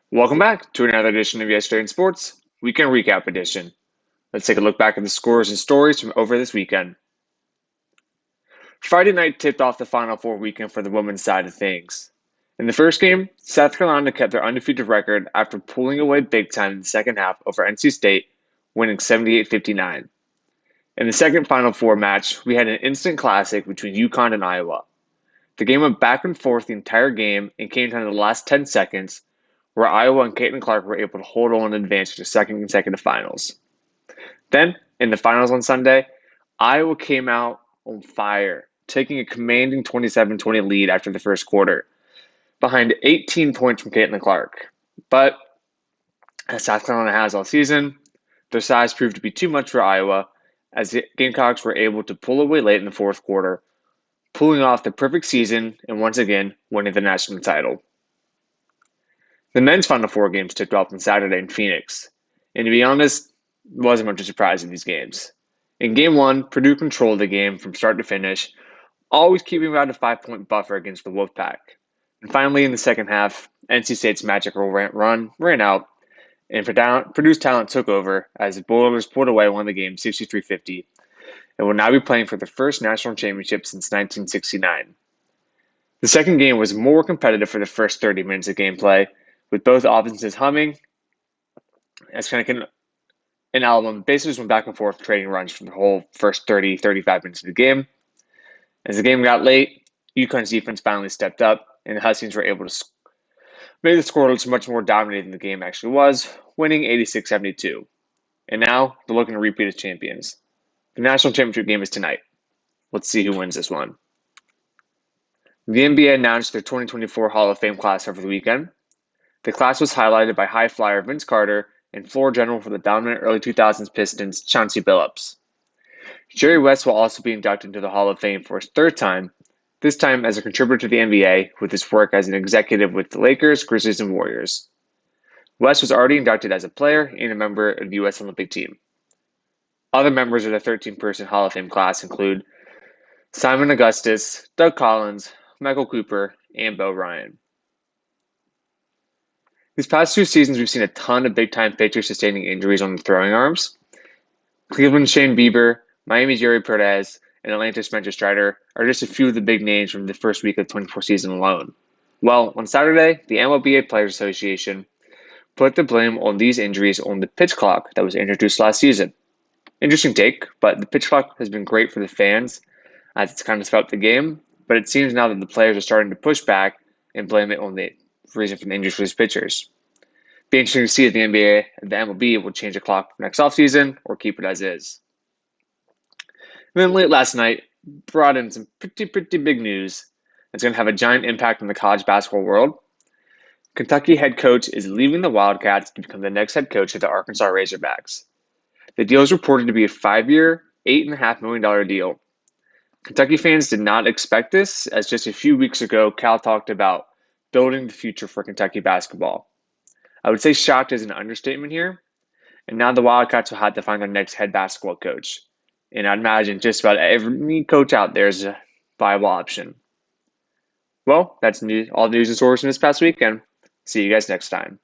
Welcome back to another edition of Yesterday in Sports Weekend Recap Edition. Let's take a look back at the scores and stories from over this weekend. Friday night tipped off the Final Four weekend for the women's side of things. In the first game, South Carolina kept their undefeated record after pulling away big time in the second half over NC State, winning 78-59. In the second Final Four match, we had an instant classic between UConn and Iowa. The game went back and forth the entire game and came down to the last 10 seconds, where Iowa and Caitlin Clark were able to hold on and advance to second consecutive finals. Then, in the finals on Sunday, Iowa came out on fire, taking a commanding 27-20 lead after the first quarter, behind 18 points from Caitlin Clark. But, as South Carolina has all season, their size proved to be too much for Iowa, as the Gamecocks were able to pull away late in the fourth quarter, pulling off the perfect season and once again winning the national title. The men's Final Four games tipped off on Saturday in Phoenix, and to be honest, it wasn't much of a surprise in these games. In Game 1, Purdue controlled the game from start to finish, always keeping around a 5-point buffer against the Wolfpack. And finally, in the second half, NC State's magical run ran out, and Purdue's talent took over as the Boilers pulled away won the game 63-50, and will now be playing for their first national championship since 1969. The second game was more competitive for the first 30 minutes of gameplay, with both offenses humming, as Kennecken and Alabama basically just went back and forth trading runs for the whole first 30, 35 minutes of the game. As the game got late, UConn's defense finally stepped up, and the Huskies were able to make the score look much more dominating than the game actually was, winning 86-72. And now they're looking to repeat as champions. The national championship game is tonight. Let's see who wins this one. The NBA announced their 2024 Hall of Fame class over the weekend. The class was highlighted by high flyer Vince Carter and floor general for the dominant early 2000s Pistons, Chauncey Billups. Jerry West will also be inducted into the Hall of Fame for his third time, this time as a contributor to the NBA with his work as an executive with the Lakers, Grizzlies, and Warriors. West was already inducted as a player and a member of the U.S. Olympic team. Other members of the 13-person Hall of Fame class include Simon Augustus, Doug Collins, Michael Cooper, and Bo Ryan. These past 2 seasons, we've seen a ton of big-time pitchers sustaining injuries on the throwing arms. Cleveland's Shane Bieber, Miami's Yuri Perez, and Atlanta's Spencer Strider are just a few of the big names from the first week of the 24 season alone. Well, on Saturday, the MLBA Players Association put the blame on these injuries on the pitch clock that was introduced last season. Interesting take, but the pitch clock has been great for the fans as it's kind of sped up the game, but it seems now that the players are starting to push back and blame it on the reason for the injuries for his pitchers. Be interesting to see if the NBA and the MLB will change the clock next offseason or keep it as is. And then late last night, brought in some pretty big news that's going to have a giant impact on the college basketball world. Kentucky head coach is leaving the Wildcats to become the next head coach of the Arkansas Razorbacks. The deal is reported to be a 5-year, $8.5 million deal. Kentucky fans did not expect this, as just a few weeks ago, Cal talked about building the future for Kentucky basketball. I would say shocked is an understatement here, and now the Wildcats will have to find their next head basketball coach. And I'd imagine just about every coach out there is a viable option. Well, that's all the news and stories from this past weekend. See you guys next time.